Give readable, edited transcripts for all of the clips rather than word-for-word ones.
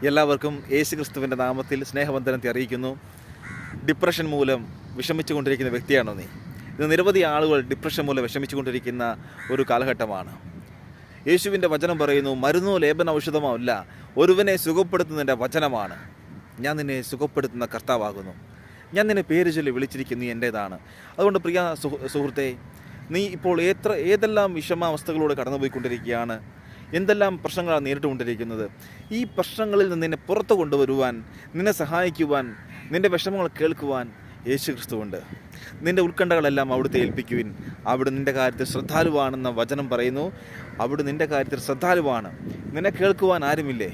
എല്ലാവർക്കും യേശുക്രിസ്തുവിൻ്റെ നാമത്തിൽ സ്നേഹവന്ദനത്തെ അറിയിക്കുന്നു. ഡിപ്രഷൻ മൂലം വിഷമിച്ചുകൊണ്ടിരിക്കുന്ന വ്യക്തിയാണോ നീ? ഇന്ന് നിരവധി ആളുകൾ ഡിപ്രഷൻ മൂലം വിഷമിച്ചുകൊണ്ടിരിക്കുന്ന ഒരു കാലഘട്ടമാണ്. യേശുവിൻ്റെ വചനം പറയുന്നു, മരുന്നോ ലേപന ഔഷധമോ അല്ല, ഒരുവനെ സുഖപ്പെടുത്തുന്നതിൻ്റെ വചനമാണ്. ഞാൻ നിന്നെ സുഖപ്പെടുത്തുന്ന കർത്താവാകുന്നു. ഞാൻ നിന്നെ പേര് ചൊല്ലി വിളിച്ചിരിക്കുന്നു, നീ എൻ്റേതാണ്. അതുകൊണ്ട് പ്രിയ സുഹൃത്തെ, നീ ഇപ്പോൾ ഏതെല്ലാം വിഷമാവസ്ഥകളോട് കടന്നുപോയിക്കൊണ്ടിരിക്കുകയാണ്, എന്തെല്ലാം പ്രശ്നങ്ങളാണ് നേരിട്ടുകൊണ്ടിരിക്കുന്നത്. ഈ പ്രശ്നങ്ങളിൽ നിന്ന് നിന്നെ പുറത്തു കൊണ്ടുവരുവാൻ, നിന്നെ സഹായിക്കുവാൻ, നിൻ്റെ വിഷമങ്ങൾ കേൾക്കുവാൻ യേശുക്രിസ്തുവുണ്ട്. നിൻ്റെ ഉത്കണ്ഠകളെല്ലാം അവിടുത്തെ ഏൽപ്പിക്കുവിൻ. അവിടെ നിൻ്റെ കാര്യത്തിൽ ശ്രദ്ധാലുവാണെന്ന വചനം പറയുന്നു. അവിടെ നിൻ്റെ കാര്യത്തിൽ ശ്രദ്ധാലുവാണ്. നിന്നെ കേൾക്കുവാൻ ആരുമില്ലേ?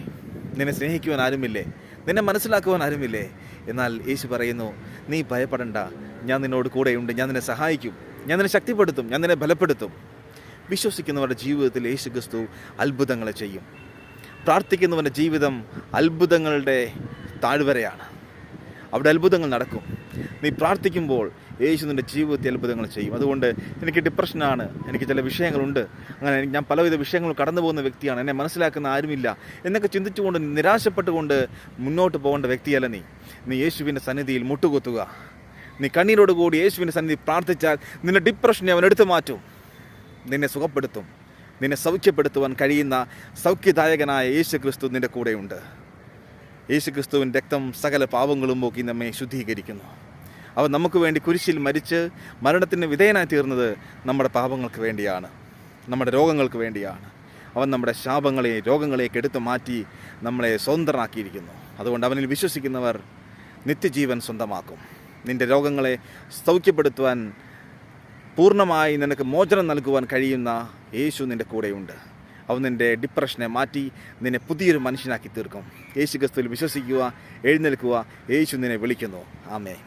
നിന്നെ സ്നേഹിക്കുവാൻ ആരുമില്ലേ? നിന്നെ മനസ്സിലാക്കുവാൻ ആരുമില്ലേ? എന്നാൽ യേശു പറയുന്നു, നീ ഭയപ്പെടണ്ട, ഞാൻ നിന്നോട് കൂടെയുണ്ട്. ഞാൻ നിന്നെ സഹായിക്കും, ഞാൻ നിന്നെ ശക്തിപ്പെടുത്തും, ഞാൻ നിന്നെ ബലപ്പെടുത്തും. വിശ്വസിക്കുന്നവരുടെ ജീവിതത്തിൽ യേശുക്രിസ്തു അത്ഭുതങ്ങളെ ചെയ്യും. പ്രാർത്ഥിക്കുന്നവൻ്റെ ജീവിതം അത്ഭുതങ്ങളുടെ താഴ്വരയാണ്. അവിടെ അത്ഭുതങ്ങൾ നടക്കും. നീ പ്രാർത്ഥിക്കുമ്പോൾ യേശു നിൻ്റെ ജീവിതത്തിൽ അത്ഭുതങ്ങൾ ചെയ്യും. അതുകൊണ്ട് എനിക്ക് ഡിപ്രഷനാണ്, എനിക്ക് ചില വിഷയങ്ങളുണ്ട്, അങ്ങനെ ഞാൻ പലവിധ വിഷയങ്ങൾ കടന്നു പോകുന്ന വ്യക്തിയാണ്, എന്നെ മനസ്സിലാക്കുന്ന ആരുമില്ല എന്നൊക്കെ ചിന്തിച്ചുകൊണ്ട് നിരാശപ്പെട്ടുകൊണ്ട് മുന്നോട്ട് പോകേണ്ട വ്യക്തിയല്ല നീ യേശുവിൻ്റെ സന്നിധിയിൽ മുട്ടുകുത്തുക. നീ കണ്ണീരോടുകൂടി യേശുവിൻ്റെ സന്നിധി പ്രാർത്ഥിച്ചാൽ നിന്റെ ഡിപ്രഷനെ അവൻ എടുത്തു മാറ്റും, നിന്നെ സുഖപ്പെടുത്തും. നിന്നെ സൗഖ്യപ്പെടുത്തുവാൻ കഴിയുന്ന സൗഖ്യദായകനായ യേശുക്രിസ്തു നിൻ്റെ കൂടെയുണ്ട്. യേശുക്രിസ്തുവിൻ്റെ രക്തം സകല പാപങ്ങളും പോക്കി നമ്മെ ശുദ്ധീകരിക്കുന്നു. അവൻ നമുക്ക് വേണ്ടി കുരിശിൽ മരിച്ച് മരണത്തിന് വിധേയനായി തീർന്നത് നമ്മുടെ പാപങ്ങൾക്ക് വേണ്ടിയാണ്, നമ്മുടെ രോഗങ്ങൾക്ക് വേണ്ടിയാണ്. അവൻ നമ്മുടെ ശാപങ്ങളെ രോഗങ്ങളെയൊക്കെ എടുത്തു മാറ്റി നമ്മളെ സ്വതന്ത്രനാക്കിയിരിക്കുന്നു. അതുകൊണ്ട് അവനിൽ വിശ്വസിക്കുന്നവർ നിത്യജീവൻ സ്വന്തമാക്കും. നിൻ്റെ രോഗങ്ങളെ സൗഖ്യപ്പെടുത്തുവാൻ, പൂർണ്ണമായി നിനക്ക് മോചനം നൽകുവാൻ കഴിയുന്ന യേശു നിൻ്റെ കൂടെയുണ്ട്. അവൻ നിൻ്റെ ഡിപ്രഷനെ മാറ്റി നിന്നെ പുതിയൊരു മനുഷ്യനാക്കി തീർക്കും. യേശു ക്രിസ്തുവിൽ വിശ്വസിക്കുക, എഴുന്നേൽക്കുക. യേശു നിന്നെ വിളിക്കുന്നു. ആമേൻ.